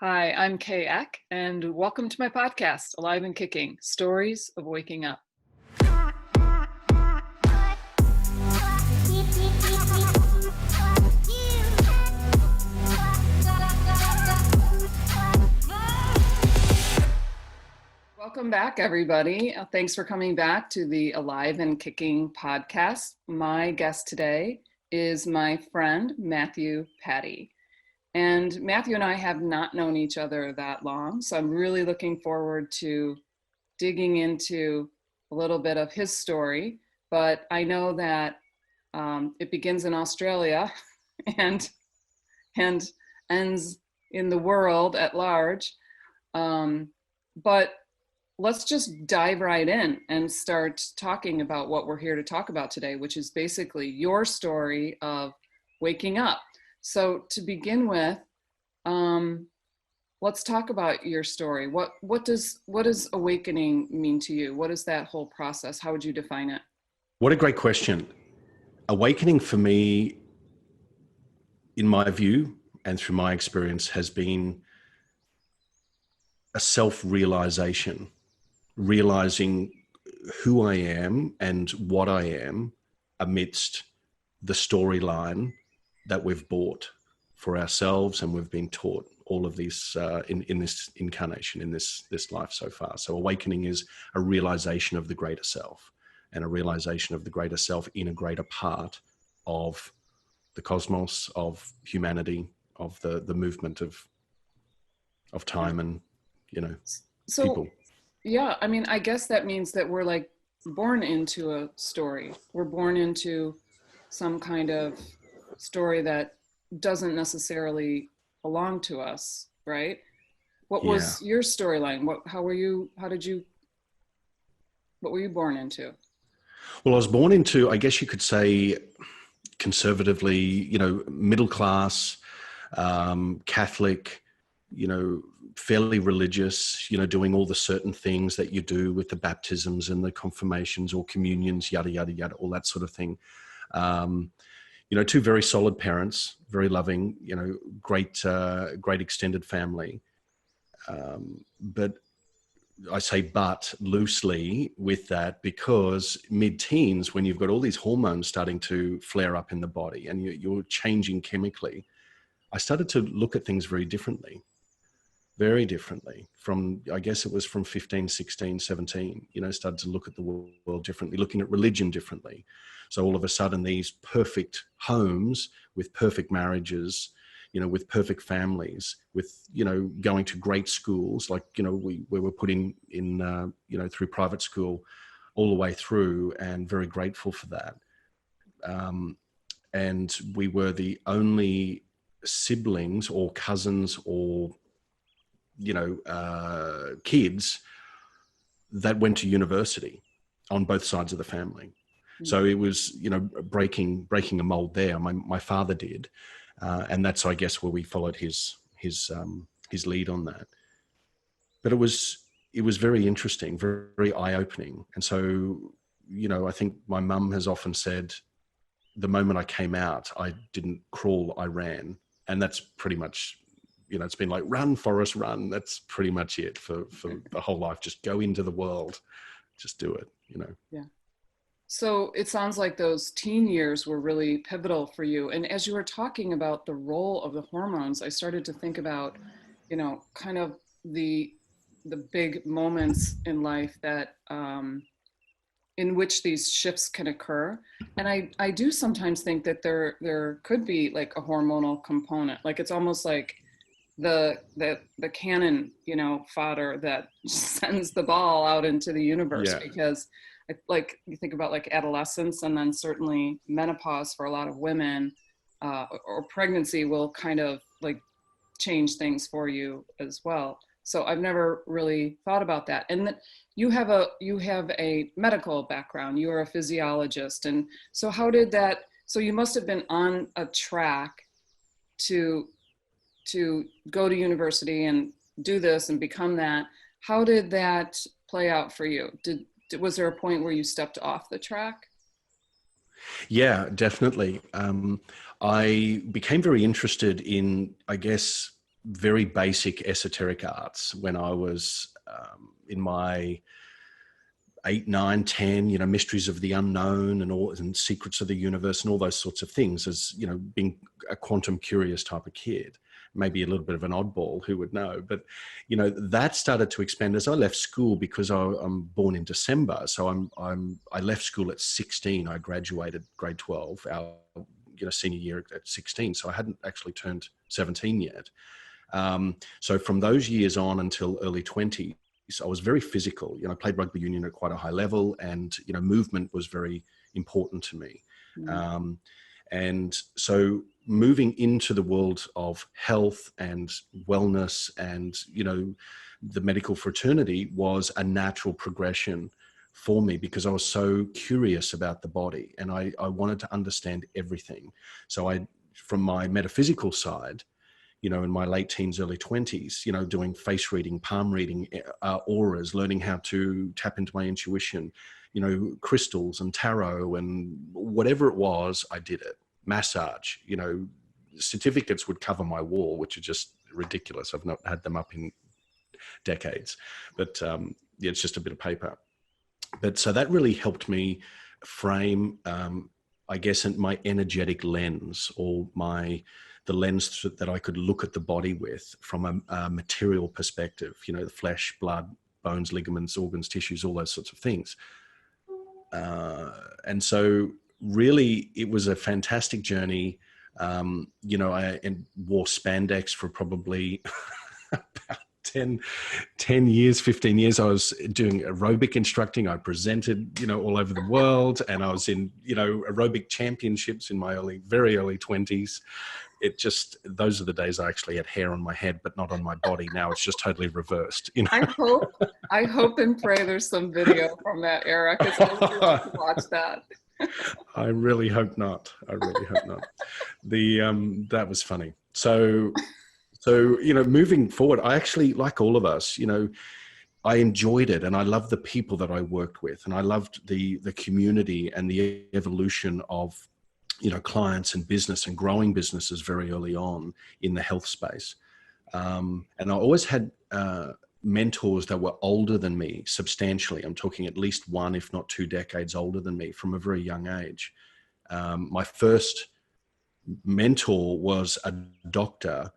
Hi, I'm Kay Eck, and welcome to my podcast, Alive and Kicking, Stories of Waking Up. Welcome back, everybody. Thanks for coming back to the Alive and Kicking podcast. My guest today is my friend, Matthew Patti. And Matthew and I have not known each other that long, so I'm really looking forward to digging into a little bit of his story. But I know that it begins in Australia and ends in the world at large. But let's just dive right in and start talking about what we're here to talk about today, which is basically your story of waking up. So to begin with, let's talk about your story. What does awakening mean to you? What is that whole process? How would you define it? What a great question. Awakening for me, in my view and through my experience, has been a self-realization, realizing who I am and what I am amidst the storyline that we've bought for ourselves and we've been taught all of these in this incarnation, in this life so far. So awakening is a realization of the greater self, and a realization of the greater self in a greater part of the cosmos, of humanity, of the movement of time and, people. Yeah, I mean, I guess that means that we're like born into a story. We're born into some kind of story that doesn't necessarily belong to us, right? What was your storyline? What were you born into? Well, I was born into, I guess you could say, conservatively, middle class, Catholic, fairly religious, doing all the certain things that you do with the baptisms and the confirmations or communions, yada, yada, yada, all that sort of thing. Two very solid parents, very loving, great extended family. But I say but loosely with that, because mid-teens, when you've got all these hormones starting to flare up in the body and you're changing chemically, I started to look at things very differently from, I guess it was from 15, 16, 17, started to look at the world differently, looking at religion differently. So all of a sudden, these perfect homes with perfect marriages, with perfect families, with, going to great schools, like, we were put in through private school all the way through, and very grateful for that. And we were the only siblings or cousins or, kids that went to university on both sides of the family. Mm-hmm. So it was, breaking a mold there. My father did. And that's, I guess, where we followed his lead on that. But it was very interesting, very, very eye-opening. And so, I think my mum has often said, the moment I came out, I didn't crawl, I ran. And that's pretty much, it's been like, run, Forrest, run. That's pretty much it for the whole life. Just go into the world, just do it, Yeah. So it sounds like those teen years were really pivotal for you. And as you were talking about the role of the hormones, I started to think about, kind of the big moments in life that, in which these shifts can occur. And I do sometimes think that there could be like a hormonal component. Like it's almost like the cannon, fodder that sends the ball out into the universe. Yeah. Because like you think about like adolescence, and then certainly menopause for a lot of women, or pregnancy will kind of like change things for you as well. So I've never really thought about that. And that you have a medical background. You are a physiologist. And so how did that, so you must have been on a track to go to university and do this and become that. How did that play out for you? Was there a point where you stepped off the track? Yeah, definitely. I became very interested in, I guess, very basic esoteric arts when I was in my 8, 9, 10, mysteries of the unknown and secrets of the universe and all those sorts of things, as, being a quantum curious type of kid, maybe a little bit of an oddball, who would know? But, that started to expand as I left school, because I'm born in December. So I left school at 16. I graduated grade 12, our, senior year at 16. So I hadn't actually turned 17 yet. So from those years on until early 20s, I was very physical. I played rugby union at quite a high level, and, movement was very important to me. Mm. And so moving into the world of health and wellness and, the medical fraternity was a natural progression for me, because I was so curious about the body, and I wanted to understand everything. So from my metaphysical side, in my late teens, early 20s, doing face reading, palm reading, auras, learning how to tap into my intuition, crystals and tarot and whatever it was, I did it. Massage, certificates would cover my wall, which are just ridiculous. I've not had them up in decades, but yeah, it's just a bit of paper. But so that really helped me frame, I guess, my energetic lens, or the lens that I could look at the body with from a material perspective, the flesh, blood, bones, ligaments, organs, tissues, all those sorts of things. And so really it was a fantastic journey. I wore spandex for probably about 10 years, 15 years. I was doing aerobic instructing. I presented, all over the world, and I was in, aerobic championships in my very early 20s. Those are the days I actually had hair on my head, but not on my body. Now it's just totally reversed. I hope and pray there's some video from that era, because I would love to watch that. I really hope not. That was funny. So, moving forward, I actually, like all of us, I enjoyed it, and I loved the people that I worked with, and I loved the community and the evolution of, clients and business and growing businesses very early on in the health space. And I always had mentors that were older than me substantially. I'm talking at least 1, if not 2 decades older than me from a very young age. My first mentor was a doctor,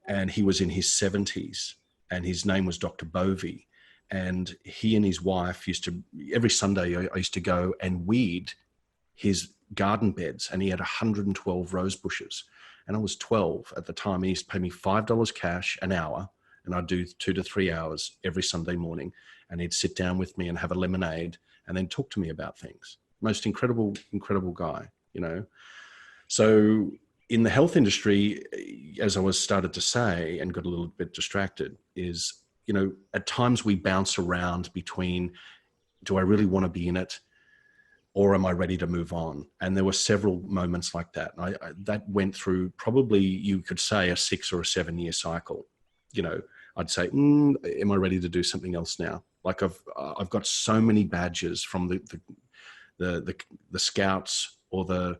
and he was in his 70s, and his name was Dr. Bovey. And he and his wife every Sunday, I used to go and weed his garden beds, and he had 112 rose bushes. And I was 12 at the time. He used to pay me $5 cash an hour, and I'd do 2 to 3 hours every Sunday morning. And he'd sit down with me and have a lemonade and then talk to me about things. Most incredible guy, So in the health industry, as I started to say, and got a little bit distracted, is, at times we bounce around between, do I really want to be in it, or am I ready to move on? And there were several moments like that. And that went through probably, you could say, a 6 or a 7 year cycle. I'd say, am I ready to do something else now? Like I've got so many badges from the scouts, or the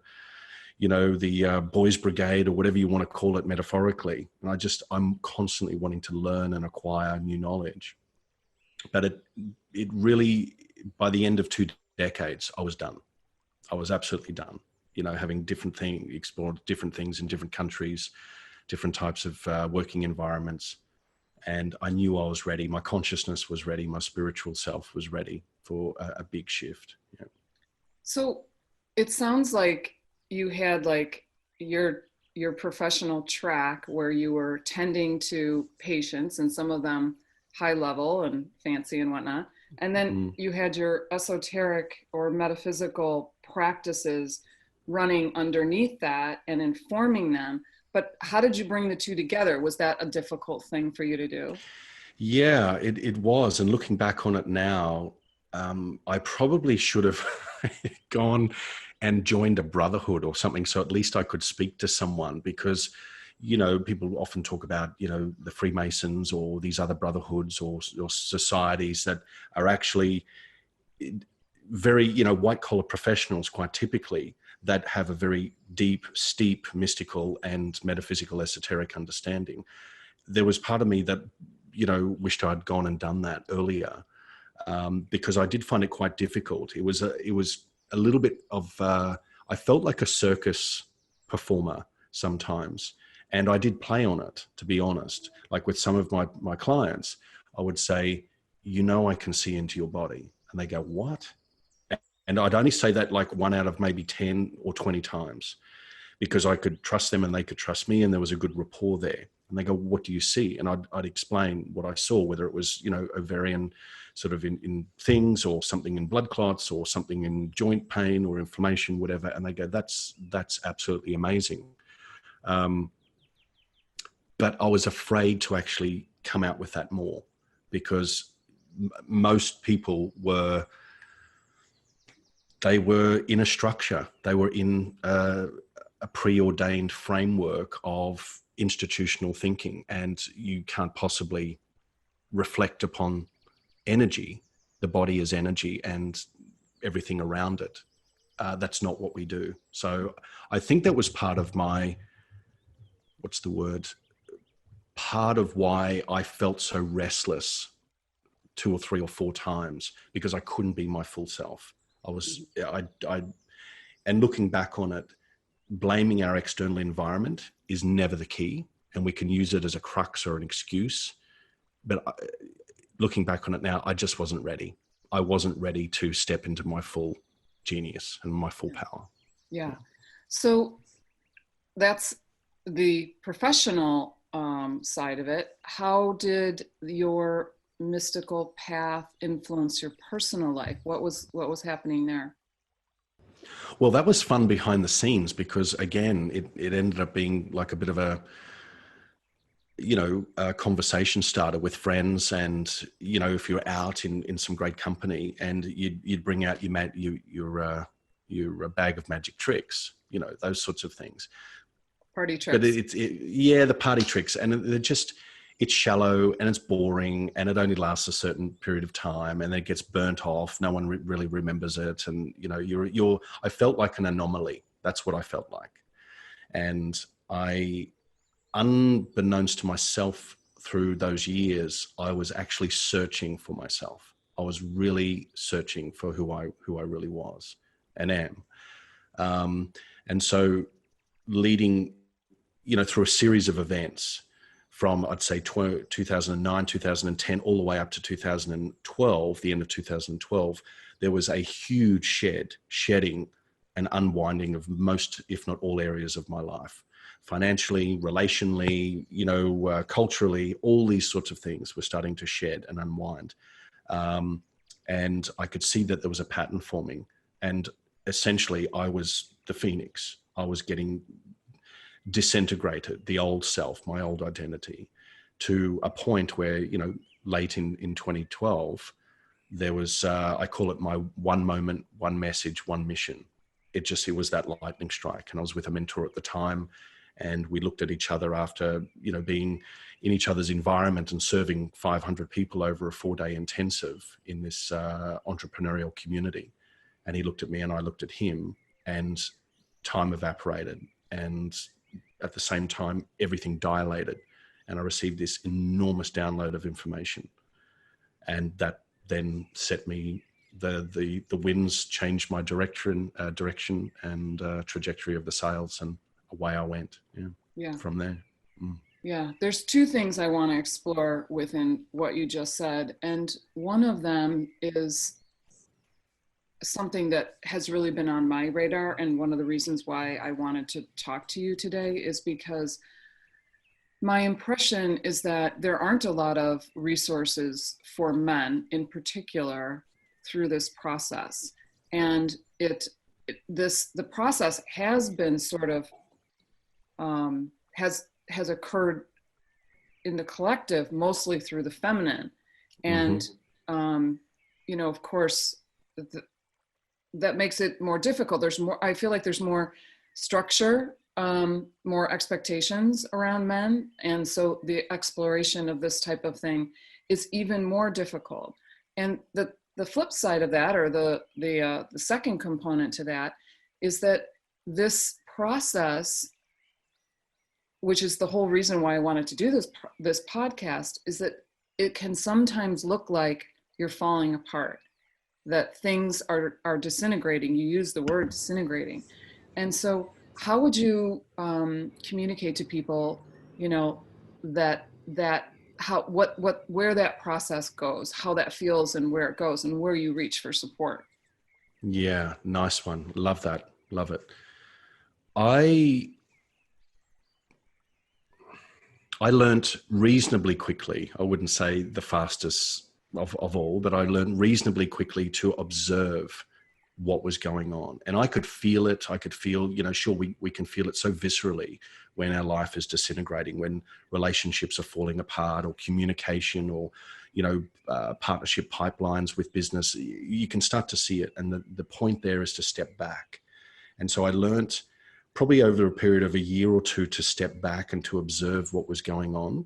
boys brigade, or whatever you want to call it metaphorically. And I'm constantly wanting to learn and acquire new knowledge. But it really, by the end of 2 decades, I was done. I was absolutely done, having explored different things in different countries, different types of working environments. And I knew I was ready. My consciousness was ready. My spiritual self was ready for a big shift. Yeah. So it sounds like you had like your professional track where you were tending to patients, and some of them high level and fancy and whatnot. And then you had your esoteric or metaphysical practices running underneath that and informing them. But how did you bring the two together? Was that a difficult thing for you to do? Yeah, it was. And looking back on it now, I probably should have gone and joined a brotherhood or something, so at least I could speak to someone, because people often talk about, the Freemasons or these other brotherhoods or societies that are actually very, white collar professionals, quite typically, that have a very deep, steep, mystical and metaphysical esoteric understanding. there was part of me that, you know, wished I'd gone and done that earlier, because I did find it quite difficult. It was a little bit of, I felt like a circus performer sometimes. And I did play on it, to be honest. Like with some of my clients, I would say, you know, I can see into your body. And they go, what? And I'd only say that like 1 out of maybe 10 or 20 times, because I could trust them and they could trust me, and there was a good rapport there. And they go, what do you see? And I'd explain what I saw, whether it was, you know, ovarian sort of in things, or something in blood clots, or something in joint pain or inflammation, whatever. And they go, that's absolutely amazing. But I was afraid to actually come out with that more, because most people were in a structure. They were in a preordained framework of institutional thinking, and you can't possibly reflect upon energy. The body is energy and everything around it. That's not what we do. So I think that was part of my, part of why I felt so restless 2 or 3 or 4 times, because I couldn't be my full self. And looking back on it, blaming our external environment is never the key, and we can use it as a crux or an excuse. But looking back on it now, I just wasn't ready. I wasn't ready to step into my full genius and my full power. Yeah. So that's the professional side of it. How did your mystical path influence your personal life? What was happening there? Well, that was fun behind the scenes, because again, it ended up being like a bit of a, you know, a conversation starter with friends. And, you know, if you're out in some great company, and you'd bring out your bag of magic tricks, you know, those sorts of things. Party tricks. But yeah, the party tricks, and it's shallow and it's boring, and it only lasts a certain period of time, and then it gets burnt off. No one really remembers it. And, you know, I felt like an anomaly. That's what I felt like. And unbeknownst to myself, through those years, I was actually searching for myself. I was really searching for who I really was and am. And so leading, you know, through a series of events from, I'd say 2009, 2010, all the way up to 2012, the end of 2012, there was a huge shedding and unwinding of most, if not all, areas of my life. Financially, relationally, you know, culturally, all these sorts of things were starting to shed and unwind. And I could see that there was a pattern forming. And essentially, I was the phoenix. I was getting disintegrated, the old self, my old identity, to a point where, you know, late in 2012, there was, I call it my one moment, one message, one mission. It was that lightning strike. And I was with a mentor at the time, and we looked at each other after, you know, being in each other's environment and serving 500 people over a 4-day intensive in this entrepreneurial community. And he looked at me and I looked at him, and time evaporated. And at the same time, everything dilated, and I received this enormous download of information. And that then set me, the winds changed my direction and trajectory of the sails, and away I went. Yeah. From there. Yeah, there's 2 things I want to explore within what you just said. And one of them is something that has really been on my radar. And one of the reasons why I wanted to talk to you today is because my impression is that there aren't a lot of resources for men in particular through this process. And the process has been sort of, has occurred in the collective, mostly through the feminine. And, you know, of course, that makes it more difficult. I feel like there's more structure, more expectations around men. And so the exploration of this type of thing is even more difficult. And the flip side of that, or the second component to that, is that this process which is the whole reason why I wanted to do this podcast, is that it can sometimes look like you're falling apart, that things are disintegrating. You use the word disintegrating. And so how would you communicate to people, that how, where that process goes, how that feels and where it goes and where you reach for support? Yeah, nice one. Love that. Love it. I I learnt reasonably quickly. I wouldn't say the fastest of all, but I learned reasonably quickly to observe what was going on. And I could feel it. I could feel, sure, we can feel it so viscerally when our life is disintegrating, when relationships are falling apart, or communication, or, partnership pipelines with business. You can start to see it. And the point there is to step back. And so I learnt probably over a period of a year or two to step back and to observe what was going on,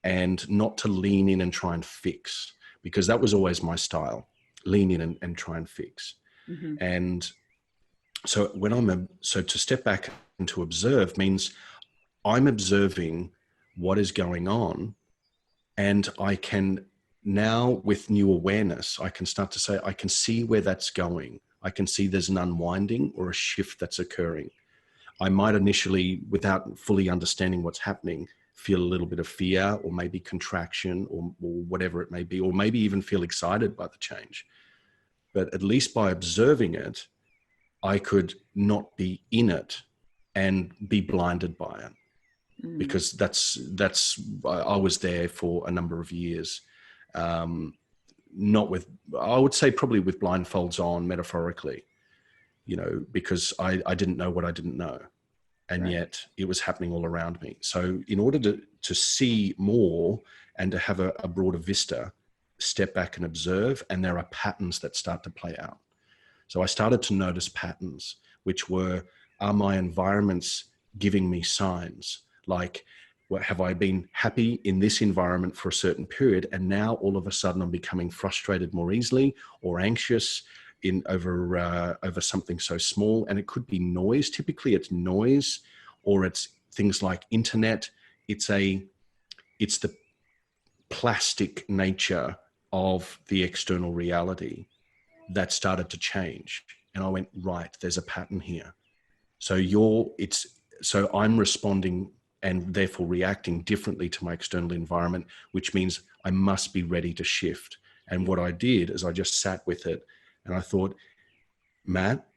and not to lean in and try and fix, because that was always my style: lean in and try and fix. Mm-hmm. And so so to step back and to observe means I'm observing what is going on, and I can now, with new awareness, I can start to say, I can see where that's going. I can see there's an unwinding or a shift that's occurring. I might initially, without fully understanding what's happening, feel a little bit of fear, or maybe contraction, or whatever it may be, or maybe even feel excited by the change. But at least by observing it, I could not be in it and be blinded by it. Mm. Because I was there for a number of years, not with, I would say probably with blindfolds on, metaphorically, because I didn't know what I didn't know. And Right. yet it was happening all around me. So in order to see more and to have a broader vista, step back and observe, and there are patterns that start to play out. So I started to notice patterns, which are my environments giving me signs? Like, have I been happy in this environment for a certain period, and now all of a sudden I'm becoming frustrated more easily, or anxious over something so small? And it could be noise. Typically it's noise, or it's things like internet. It's the plastic nature of the external reality that started to change. And I went, right, there's a pattern here. So I'm responding and therefore reacting differently to my external environment, which means I must be ready to shift. And what I did is I just sat with it, and I thought, Matt,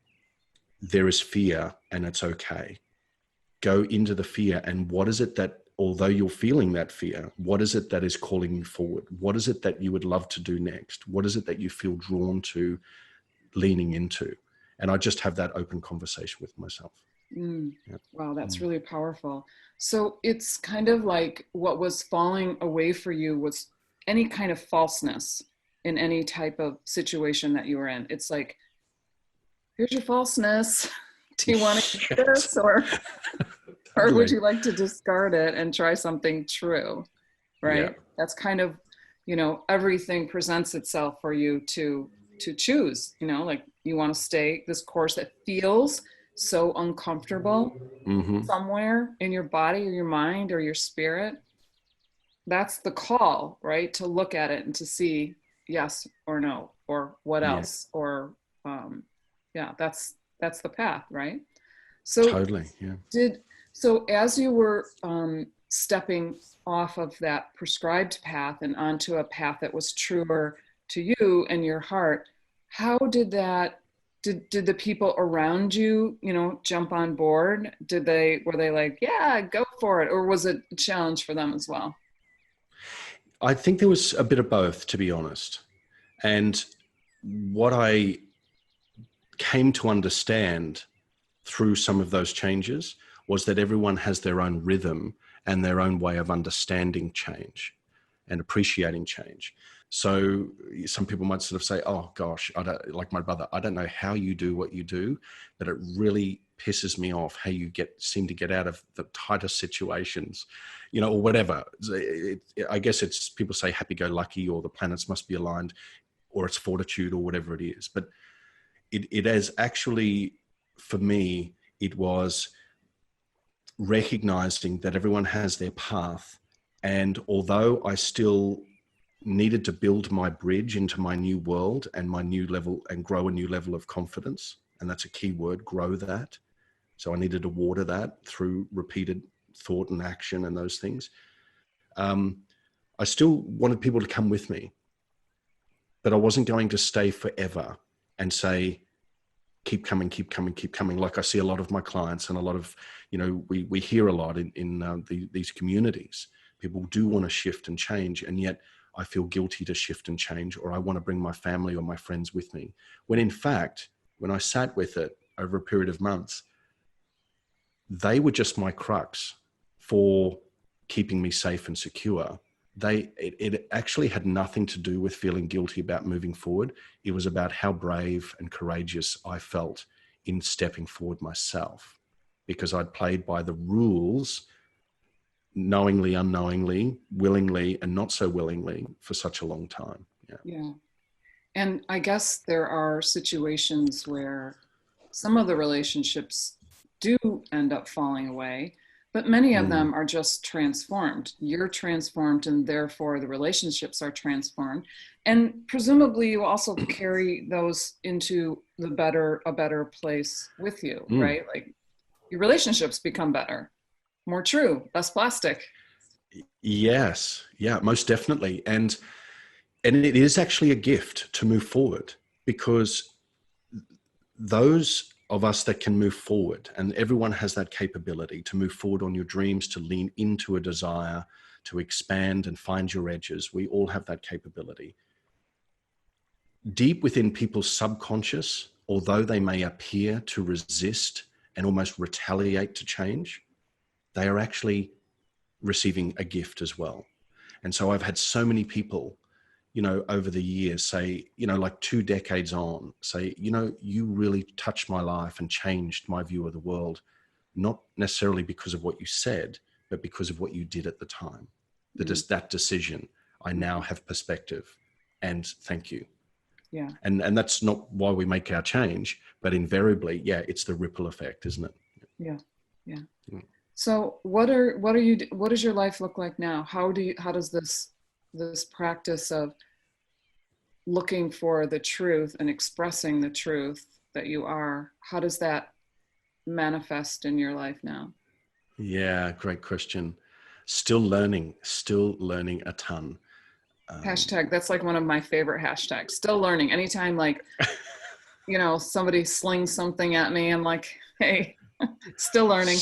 there is fear, and it's okay. Go into the fear. And what is it that, although you're feeling that fear, what is it that is calling you forward? What is it that you would love to do next? What is it that you feel drawn to leaning into? And I just have that open conversation with myself. Mm. Yeah. Wow, that's really powerful. So it's kind of like what was falling away for you was any kind of falseness in any type of situation that you were in. It's like, here's your falseness. Do you want to keep this, or would you like to discard it and try something true? Right? Yeah. That's kind of, everything presents itself for you to choose, like you want to stay this course that feels so uncomfortable Mm-hmm. somewhere in your body or your mind or your spirit. That's the call, right? To look at it and to see yes or no, or what Yeah. else, or yeah, that's the path, right? So Totally. Yeah. so as you were stepping off of that prescribed path and onto a path that was truer to you and your heart, how did the people around you, jump on board? Were they like, yeah, go for it? Or was it a challenge for them as well? I think there was a bit of both, to be honest. And what I came to understand through some of those changes was that everyone has their own rhythm and their own way of understanding change and appreciating change. So some people might sort of say, oh gosh, like my brother, I don't know how you do what you do, but it really pisses me off how you seem to get out of the tightest situations, or whatever. I guess it's, people say happy-go-lucky, or the planets must be aligned, or it's fortitude, or whatever it is. But it has actually, for me, it was recognizing that everyone has their path. And although I still needed to build my bridge into my new world and my new level and grow a new level of confidence, and that's a key word, grow that. So I needed to water that through repeated thought and action and those things. I still wanted people to come with me, but I wasn't going to stay forever and say, keep coming, keep coming, keep coming. Like I see a lot of my clients and a lot of, we hear a lot in these communities. People do want to shift and change, and yet I feel guilty to shift and change, or I want to bring my family or my friends with me. When in fact, when I sat with it over a period of months, they were just my crux for keeping me safe and secure. It actually had nothing to do with feeling guilty about moving forward. It was about how brave and courageous I felt in stepping forward myself, because I'd played by the rules, knowingly, unknowingly, willingly, and not so willingly for such a long time. Yeah. And I guess there are situations where some of the relationships do end up falling away, but many of them are just transformed. You're transformed, and therefore the relationships are transformed. And presumably you also carry those into a better place with you, right? Like your relationships become better, more true, less plastic. Yes. Yeah, most definitely. And it is actually a gift to move forward, because those of us that can move forward, and everyone has that capability to move forward on your dreams, to lean into a desire, to expand and find your edges. We all have that capability. Deep within people's subconscious, although they may appear to resist and almost retaliate to change, they are actually receiving a gift as well. And so I've had so many people, over the years say, like 2 decades on, say, you really touched my life and changed my view of the world, not necessarily because of what you said, but because of what you did at the time. That decision, I now have perspective, and thank you. Yeah. And that's not why we make our change, but invariably, yeah, it's the ripple effect, isn't it? Yeah. Yeah. So what does your life look like now? How does this practice of looking for the truth and expressing the truth that you are, how does that manifest in your life now? Yeah, great question. Still learning a ton. Hashtag, that's like one of my favorite hashtags. Still learning. Anytime like, somebody slings something at me, I'm like, hey, still learning.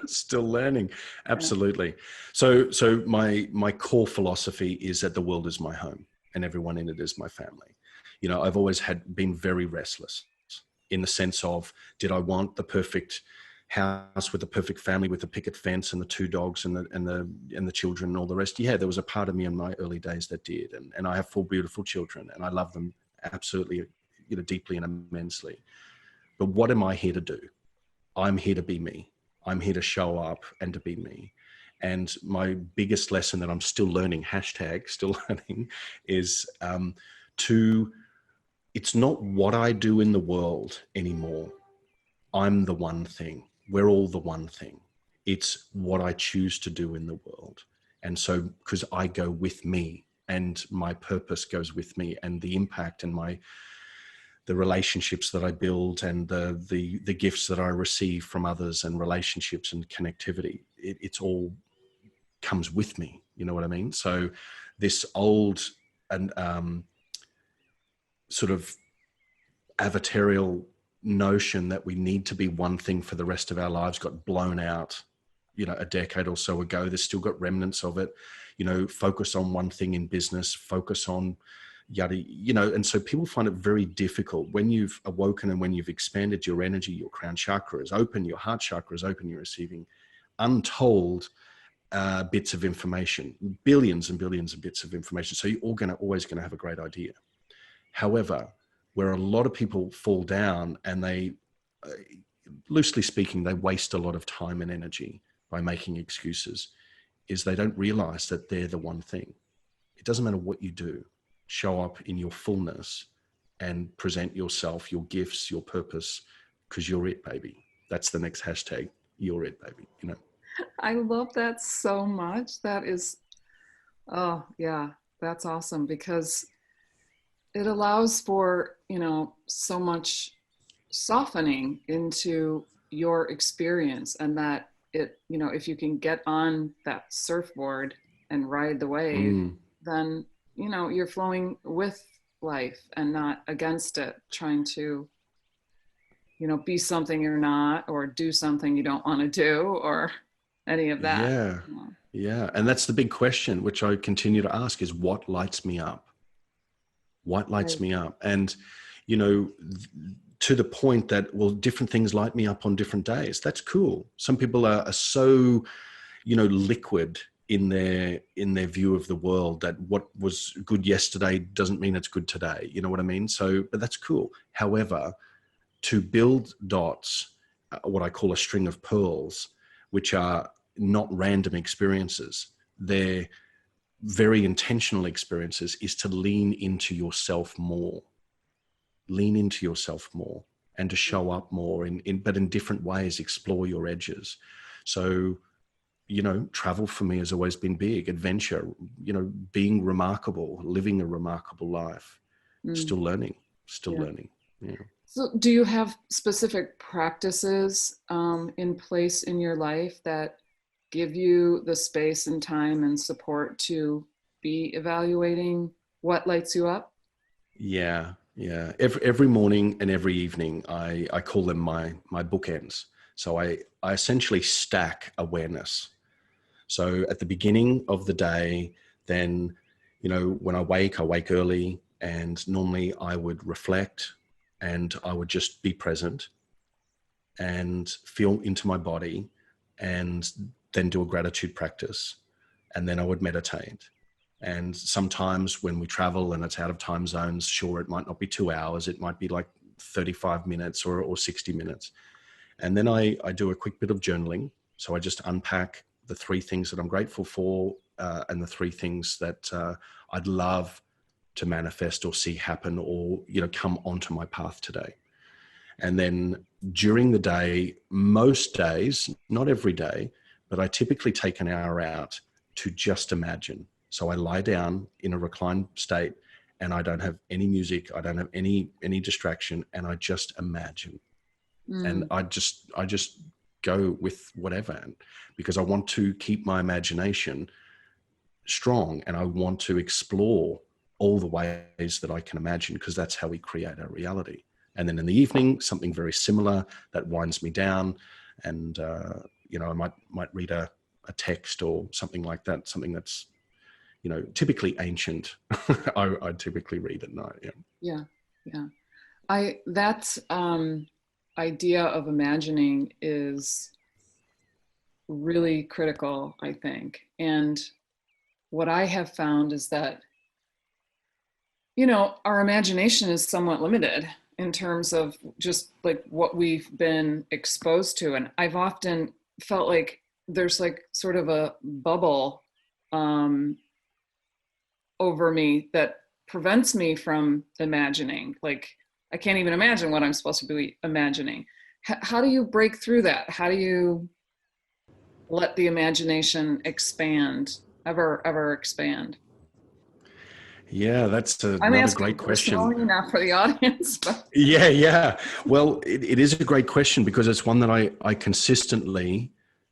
Still learning. Yeah. Absolutely. So my core philosophy is that the world is my home and everyone in it is my family. I've always been very restless, in the sense of, did I want the perfect house with the perfect family with the picket fence and the 2 dogs and the children and all the rest? Yeah, there was a part of me in my early days that did. And I have 4 beautiful children, and I love them absolutely, deeply and immensely. But what am I here to do? I'm here to be me. I'm here to show up and to be me. And my biggest lesson that I'm still learning, hashtag still learning, is it's not what I do in the world anymore. I'm the one thing. We're all the one thing. It's what I choose to do in the world. And so, because I go with me, and my purpose goes with me, and the impact and the relationships that I build, and the gifts that I receive from others, and relationships and connectivity, it's all comes with me. You know what I mean? So this old and sort of avatarial notion that we need to be one thing for the rest of our lives got blown out, a decade or so ago. There's still got remnants of it. Focus on one thing in business, focus on yada, and so people find it very difficult when you've awoken and when you've expanded your energy, your crown chakra is open, your heart chakra is open, you're receiving untold bits of information, billions and billions of bits of information. So you're always going to have a great idea. However, where a lot of people fall down, and they, loosely speaking, they waste a lot of time and energy by making excuses, is they don't realize that they're the one thing. It doesn't matter what you do. Show up in your fullness and present yourself, your gifts, your purpose, because you're it, baby. That's the next hashtag. You're it, baby. I love that so much. That is, oh, yeah, that's awesome because it allows for, so much softening into your experience, and that if you can get on that surfboard and ride the wave, Mm, then, you're flowing with life and not against it, trying to, be something you're not or do something you don't want to do or any of that. yeah. Yeah. And that's the big question, which I continue to ask is what lights me up? What lights Right. me up? And, you know, to the point that, well, different things light me up on different days. That's cool. Some people are so, liquid in their view of the world that what was good yesterday doesn't mean it's good today. You know what I mean? So, but that's cool. However, to build dots, what I call a string of pearls, which are not random experiences, they're very intentional experiences, is to lean into yourself more, lean into yourself more and to show up more but in different ways, explore your edges. So, travel for me has always been big, adventure, being remarkable, living a remarkable life, Mm, still learning, still yeah. learning. Yeah. So, do you have specific practices in place in your life that give you the space and time and support to be evaluating what lights you up? Yeah, yeah. Every morning and every evening, I call them my bookends. So I essentially stack awareness. So at the beginning of the day, then, when I wake early, and normally I would reflect and I would just be present and feel into my body, and then do a gratitude practice, and then I would meditate. And sometimes when we travel and it's out of time zones, sure, it might not be 2 hours, it might be like 35 minutes or 60 minutes. And then I do a quick bit of journaling. So I just unpack the three things that I'm grateful for, and the three things that I'd love to manifest or see happen or, come onto my path today. And then during the day, most days, not every day, but I typically take an hour out to just imagine. So I lie down in a reclined state and I don't have any music, I don't have any distraction, and I just imagine. And Mm, I just go with whatever, because I want to keep my imagination strong and I want to explore all the ways that I can imagine, because that's how we create our reality. And then in the evening, something very similar that winds me down, and I might read a text or something like that, something that's typically ancient. I typically read at night. Yeah. yeah, yeah. I that idea of imagining is really critical, I think. And what I have found is that, our imagination is somewhat limited in terms of just like what we've been exposed to. And I've often felt like there's like sort of a bubble um, over me that prevents me from imagining. Like, I can't even imagine what I'm supposed to be imagining. How do you break through that? How do you let the imagination expand, ever expand? Yeah, that's I'm another asking great question. personally, not for the audience, but Yeah, yeah. Well, it is a great question, because it's one that I consistently,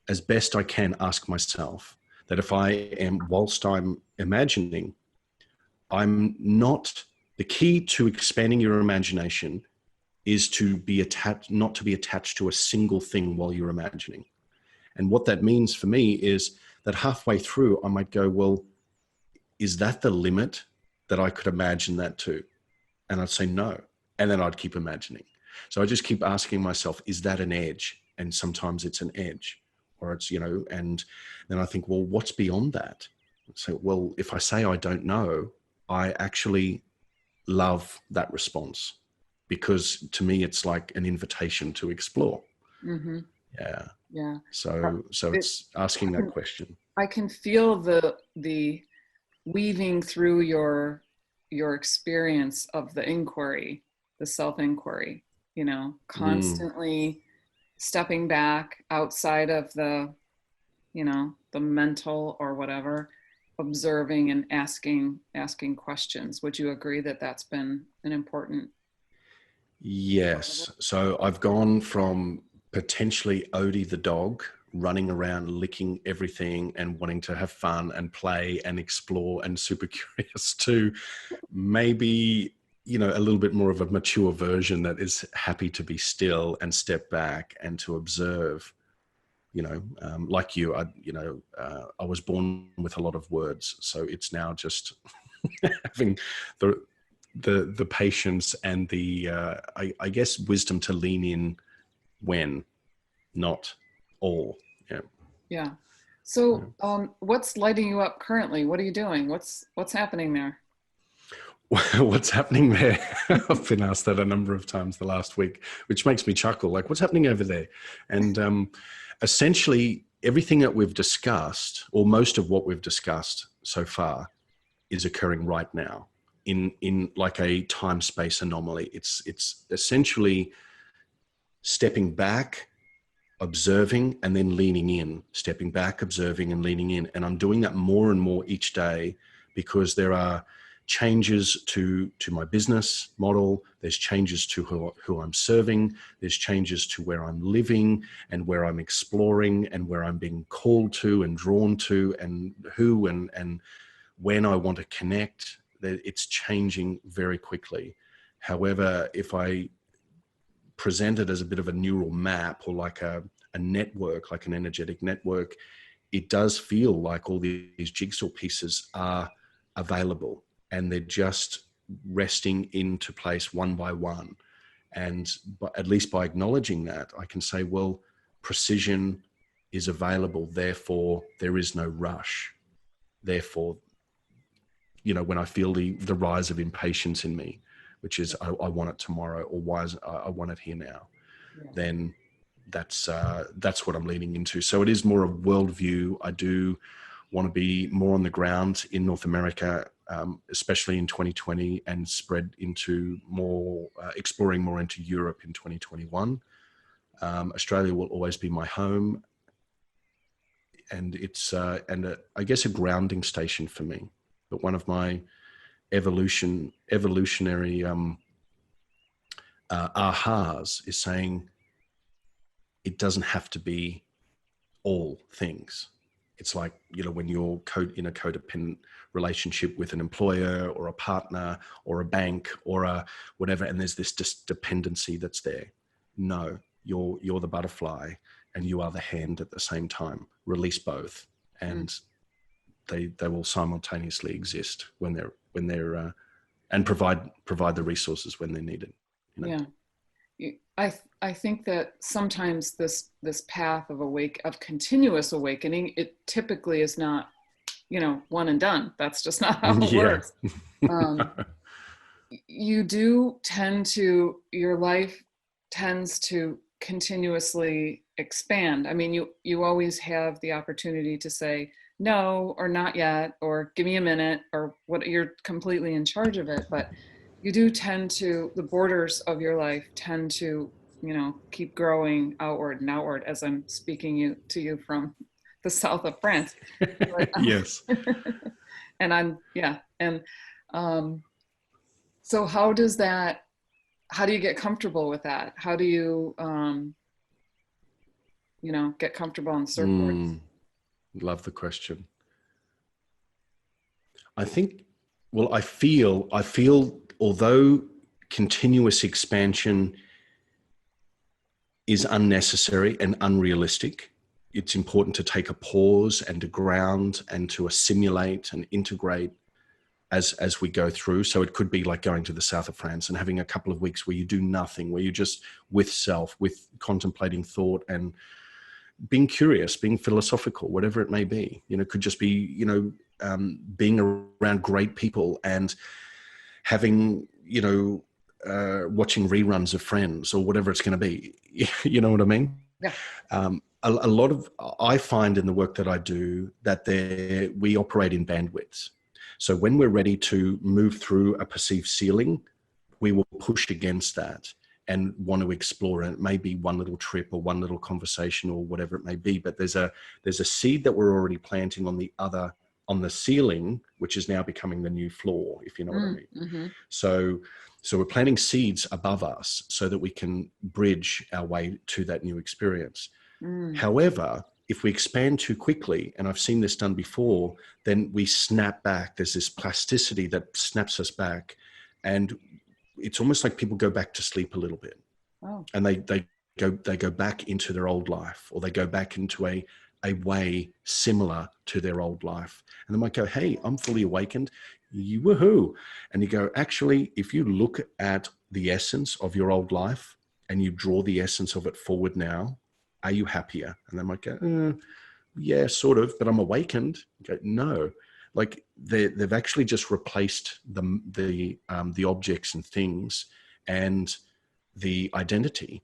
as best I can, ask myself, that if I am, whilst I'm imagining, I'm not, the key to expanding your imagination is to be attached, not to be attached to a single thing while you're imagining. And what that means for me is that halfway through, I might go, well, is that the limit that I could imagine that to? And I'd say no. And then I'd keep imagining. So I just keep asking myself, is that an edge? And sometimes it's an edge, or it's, and then I think, well, what's beyond that? So, well, if I say I don't know, I actually love that response, because to me, it's like an invitation to explore. mm-hmm, Yeah. yeah. So It, it's asking I that can question. I can feel the weaving through your experience of the inquiry, the self inquiry. Mm, Constantly stepping back outside of the the mental or whatever, observing and asking questions. Would you agree that that's been an important part of it? Yes. So I've gone from potentially Odie the dog, running around licking everything and wanting to have fun and play and explore and super curious, to maybe, a little bit more of a mature version that is happy to be still and step back and to observe. Like you, I was born with a lot of words, so it's now just having the patience and the I guess wisdom to lean in when, not all. Yeah. Yeah. So, what's lighting you up currently? What are you doing? What's happening there? What's happening there? I've been asked that a number of times the last week, which makes me chuckle. Like, what's happening over there? And essentially, everything that we've discussed, or most of what we've discussed so far, is occurring right now in like a time-space anomaly. It's essentially stepping back, observing, and then leaning in, stepping back, observing, and leaning in. And I'm doing that more and more each day, because there are changes to my business model. There's changes to who I'm serving. There's changes to where I'm living and where I'm exploring and where I'm being called to and drawn to, and who and when I want to connect. It's changing very quickly. However, if I present it as a bit of a neural map, or like a network, like an energetic network, it does feel like all these jigsaw pieces are available, and they're just resting into place one by one. And at least by acknowledging that, I can say, well, precision is available, therefore there is no rush. Therefore, when I feel the rise of impatience in me, which is I want it tomorrow, or why is I want it here now, then that's what I'm leaning into. So it is more a worldview. I do want to be more on the ground in North America, especially in 2020, and spread into more, exploring more into Europe in 2021. Australia will always be my home, and it's I guess a grounding station for me. But one of my evolutionary ahas is saying it doesn't have to be all things. It's like, when you're in a codependent relationship with an employer or a partner or a bank or a whatever, and there's this dependency that's there. No, you're the butterfly and you are the hand at the same time. Release both, and they will simultaneously exist when they're and provide the resources when they're needed. Yeah. I think that sometimes this path of continuous awakening, it typically is not, one and done. That's just not how it works. You do tend to, your life tends to continuously expand. I mean, you always have the opportunity to say no, or not yet, or give me a minute, or what, you're completely in charge of it. But you do tend to, the borders of your life tend to, keep growing outward and outward, as I'm speaking to you from the south of France. But, Yes. and I'm, yeah. And so how do you get comfortable with that? How do you, get comfortable on the surfboards? Love the question. I think, well, I feel, although continuous expansion is unnecessary and unrealistic, it's important to take a pause and to ground and to assimilate and integrate as we go through. So it could be like going to the south of France and having a couple of weeks where you do nothing, where you're just with self, with contemplating thought and being curious, being philosophical, whatever it may be. It could just be, being around great people and having, watching reruns of Friends or whatever it's going to be. You know what I mean? Yeah. A lot of, I find in the work that I do that we operate in bandwidths. So when we're ready to move through a perceived ceiling, we will push against that. and want to explore. And it may be one little trip or one little conversation or whatever it may be, but there's a seed that we're already planting on the ceiling, which is now becoming the new floor, if you know what I mean. Mm-hmm. So we're planting seeds above us so that we can bridge our way to that new experience. However, if we expand too quickly, and I've seen this done before, then we snap back. There's this plasticity that snaps us back. And it's almost like people go back to sleep a little bit. Oh. And they go back into their old life, or they go back into a way similar to their old life. And they might go, hey, I'm fully awakened. You woohoo. And you go, actually, if you look at the essence of your old life and you draw the essence of it forward now, are you happier? And they might go, yeah, sort of, but I'm awakened. You go, no, like they've actually just replaced the objects and things and the identity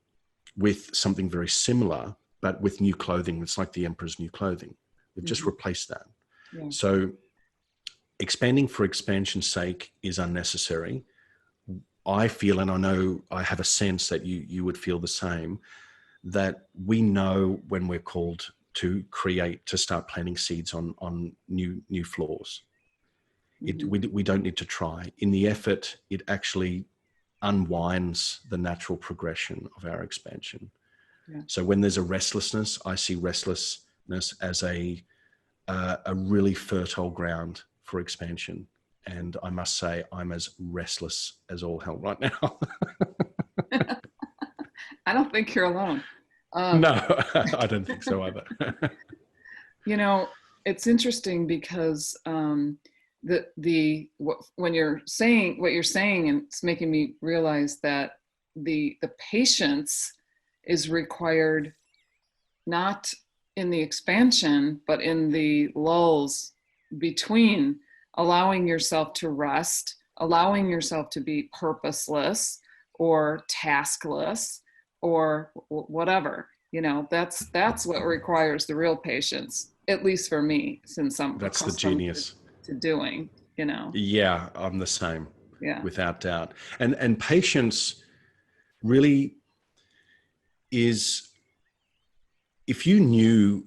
with something very similar, but with new clothing. It's like the emperor's new clothing. They've just replaced that. Yeah. So expanding for expansion's sake is unnecessary. I feel, and I know I have a sense that you would feel the same, that we know when we're called to create, to start planting seeds on new floors. We don't need to try. In the effort, it actually unwinds the natural progression of our expansion. Yeah. So when there's a restlessness, I see restlessness as a really fertile ground for expansion. And I must say, I'm as restless as all hell right now. I don't think you're alone. No, I don't think so either. You know, it's interesting because when you're saying what you're saying, and it's making me realize that the patience is required not in the expansion, but in the lulls between allowing yourself to rest, allowing yourself to be purposeless or taskless or whatever. You know, that's what requires the real patience, at least for me, since I'm that's the genius to doing, you know. Yeah, I'm the same. Yeah, without doubt. And patience really is, if you knew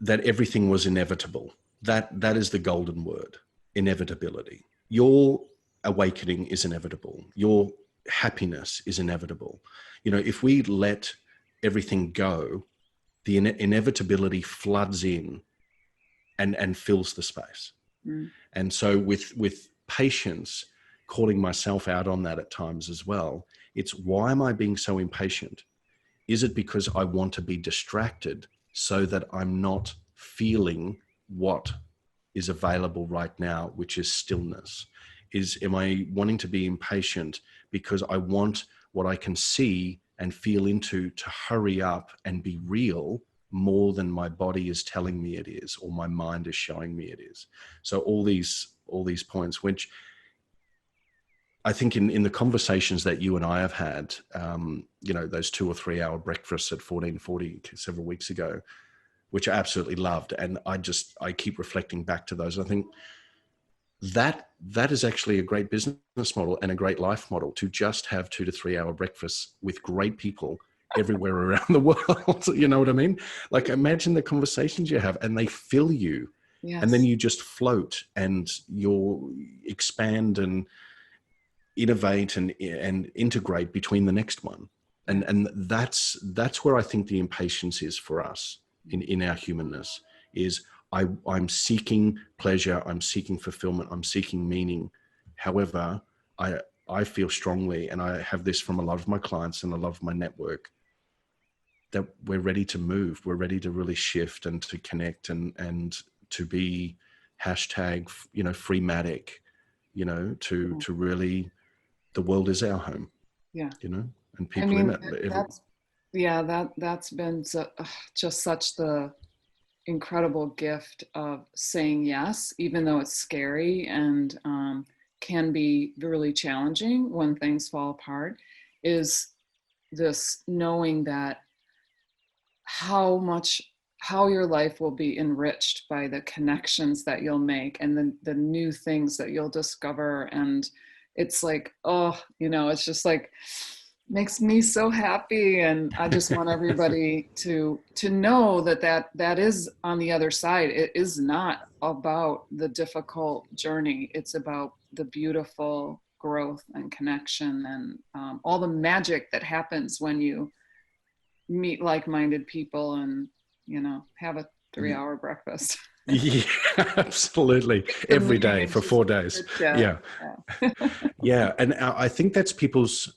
that everything was inevitable, that is the golden word, inevitability. Your awakening is inevitable. Your happiness is inevitable. You know, if we let everything go, the inevitability floods in and fills the space. And so with patience, calling myself out on that at times as well, it's, why am I being so impatient? Is it because I want to be distracted so that I'm not feeling what is available right now, which is stillness? Am I wanting to be impatient because I want what I can see and feel into to hurry up and be real more than my body is telling me it is, or my mind is showing me it is? So all these points, which I think in the conversations that you and I have had, you know, those 2 or 3 hour breakfasts at 1440 several weeks ago, which I absolutely loved. And I keep reflecting back to those. I think that is actually a great business model and a great life model, to just have 2 to 3 hour breakfasts with great people everywhere around the world. You know what I mean? Like, imagine the conversations you have and they fill you. Yes. And then you just float and you'll expand and innovate and integrate between the next one. And that's where I think the impatience is for us in our humanness, is I'm seeking pleasure, I'm seeking fulfillment, I'm seeking meaning. However, I feel strongly, and I have this from a lot of my clients and a lot of my network, that we're ready to move. We're ready to really shift and to connect and to be hashtag, you know, freematic, you know, to really, the world is our home. Yeah. You know, and people in it. That's been just such the incredible gift of saying yes, even though it's scary and can be really challenging when things fall apart, is this knowing that how your life will be enriched by the connections that you'll make and the new things that you'll discover. And it's like, oh, you know, it's just like, Makes me so happy, and I just want everybody to know that that is on the other side. It is not about the difficult journey. It's about the beautiful growth and connection, and all the magic that happens when you meet like-minded people and have a 3-hour breakfast. Yeah, absolutely. Some Every day meetings, for just 4 days. chit chat. Yeah. Yeah. Yeah. And I think that's people's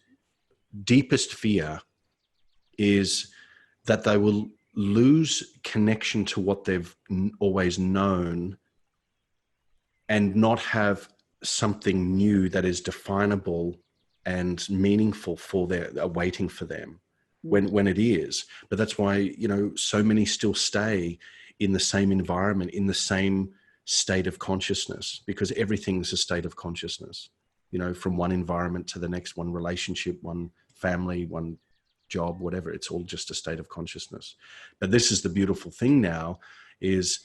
deepest fear, is that they will lose connection to what they've always known and not have something new that is definable and meaningful for their waiting for them when it is. But that's why, so many still stay in the same environment, in the same state of consciousness, because everything's a state of consciousness, from one environment to the next, one relationship, one family, one job, whatever. It's all just a state of consciousness. But this is the beautiful thing now, is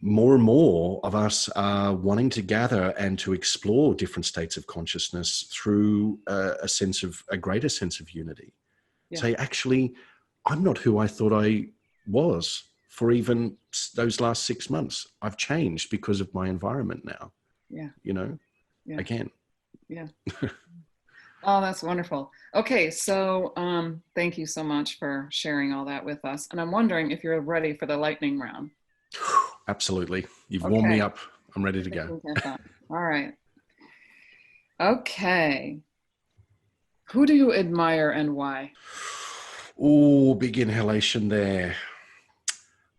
more and more of us are wanting to gather and to explore different states of consciousness through a greater sense of unity. Yeah. Say, actually, I'm not who I thought I was for even those last 6 months. I've changed because of my environment now, Yeah. Yeah. again. Yeah. Oh, that's wonderful. Okay, so thank you so much for sharing all that with us. And I'm wondering if you're ready for the lightning round. Absolutely. You've warmed me Okay, up. I'm ready to I go. can get that. All right. Okay. Who do you admire and why? Oh, big inhalation there.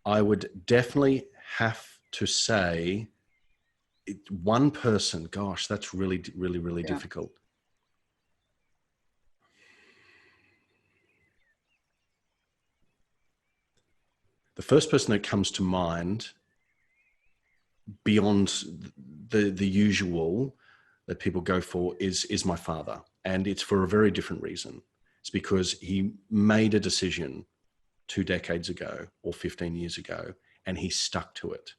I would definitely have to say one person. Gosh, that's really, really, really Yeah. difficult. The first person that comes to mind, beyond the usual that people go for, is my father. And it's for a very different reason. It's because he made a decision 2 decades ago or 15 years ago, and he stuck to it.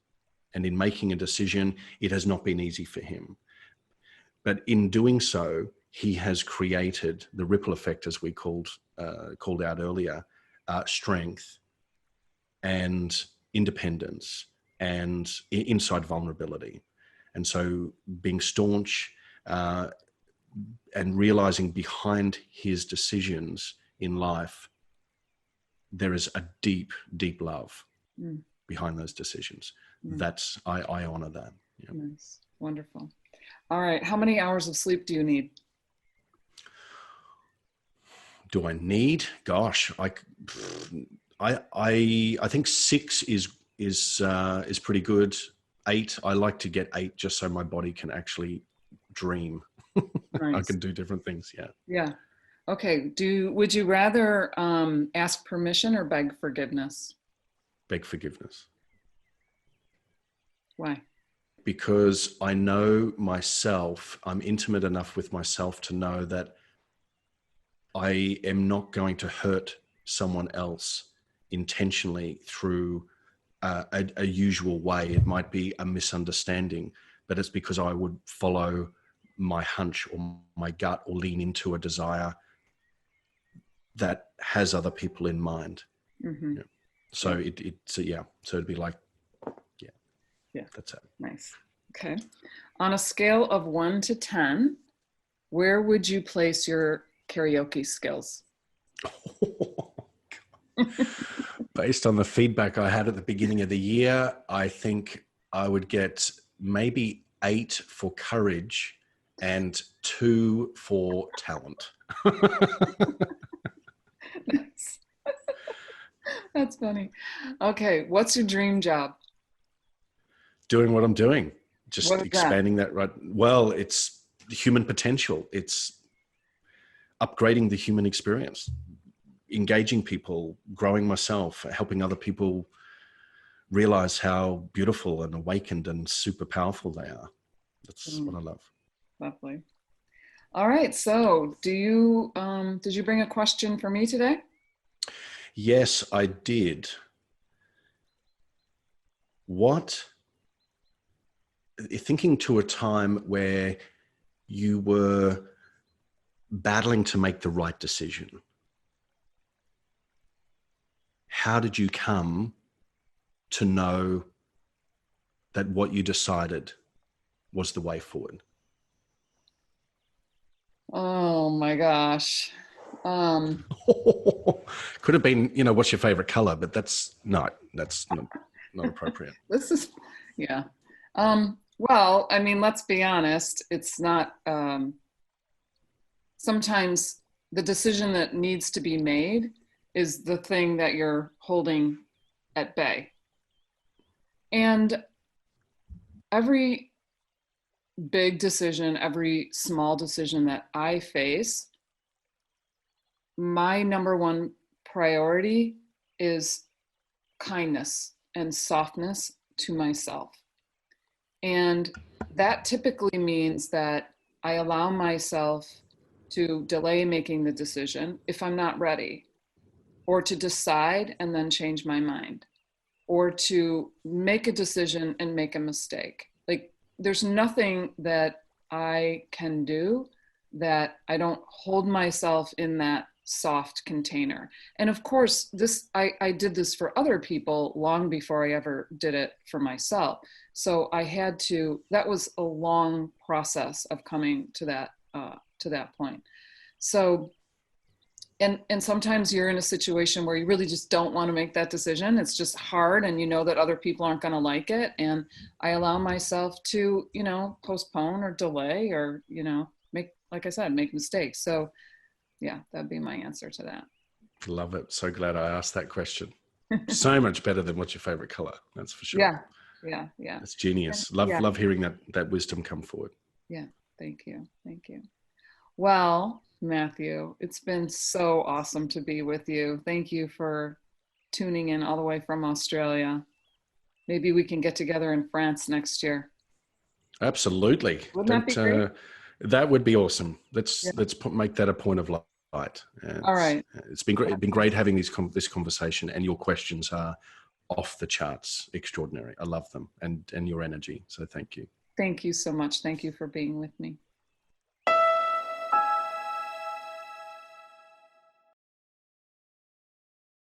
And in making a decision, it has not been easy for him. But in doing so, he has created the ripple effect, as we called out earlier, strength and independence and inside vulnerability. And so being staunch and realizing behind his decisions in life, there is a deep, deep love behind those decisions. That's, I honor that. Yeah. Nice. Wonderful. All right. How many hours of sleep do you need? Do I need? Gosh, I think 6 is pretty good. 8, I like to get 8 just so my body can actually dream. I Nice. can do different things. Yeah. Yeah. Okay. Would you rather ask permission or beg forgiveness? Beg forgiveness. Why? Because I know myself, I'm intimate enough with myself to know that I am not going to hurt someone else intentionally through a usual way. It might be a misunderstanding, but it's because I would follow my hunch or my gut or lean into a desire that has other people in mind. Mm-hmm. Yeah. So so it'd be like, Yeah. that's it. Nice. Okay. On a scale of 1 to 10, where would you place your karaoke skills? Based on the feedback I had at the beginning of the year, I think I would get maybe 8 for courage and 2 for talent. That's funny. Okay. What's your dream job? Doing what I'm doing, What just is that? expanding that. Right. Well, it's human potential. It's upgrading the human experience, engaging people, growing myself, helping other people realize how beautiful and awakened and super powerful they are. That's what I love. Lovely. All right. So did you bring a question for me today? Yes, I did. Thinking to a time where you were battling to make the right decision, how did you come to know that what you decided was the way forward? Oh my gosh. Um, Could have been, what's your favorite color, but that's not appropriate. this is, yeah. Well, I mean, let's be honest. It's not, sometimes the decision that needs to be made is the thing that you're holding at bay. And every big decision, every small decision that I face, my number one priority is kindness and softness to myself. And that typically means that I allow myself to delay making the decision if I'm not ready, or to decide and then change my mind, or to make a decision and make a mistake. Like, there's nothing that I can do that I don't hold myself in that soft container. And of course, I did this for other people long before I ever did it for myself. So I had to, that was a long process of coming to that point. So, and sometimes you're in a situation where you really just don't want to make that decision. It's just hard, and you know that other people aren't going to like it. And I allow myself to, postpone or delay, or, make, like I said, make mistakes. So yeah, that'd be my answer to that. Love it. So glad I asked that question. So much better than what's your favorite color. That's for sure. Yeah. It's genius. And, Love hearing that wisdom come forward. Yeah. Thank you. Well, Matthew, it's been so awesome to be with you. Thank you for tuning in all the way from Australia. Maybe we can get together in France next year. Absolutely. Wouldn't that be great? That would be awesome. Let's Yeah. make that a point of light. All right. It's been great. It's been great having this conversation, and your questions are off the charts, extraordinary. I love them, and your energy. So thank you. Thank you so much. Thank you for being with me.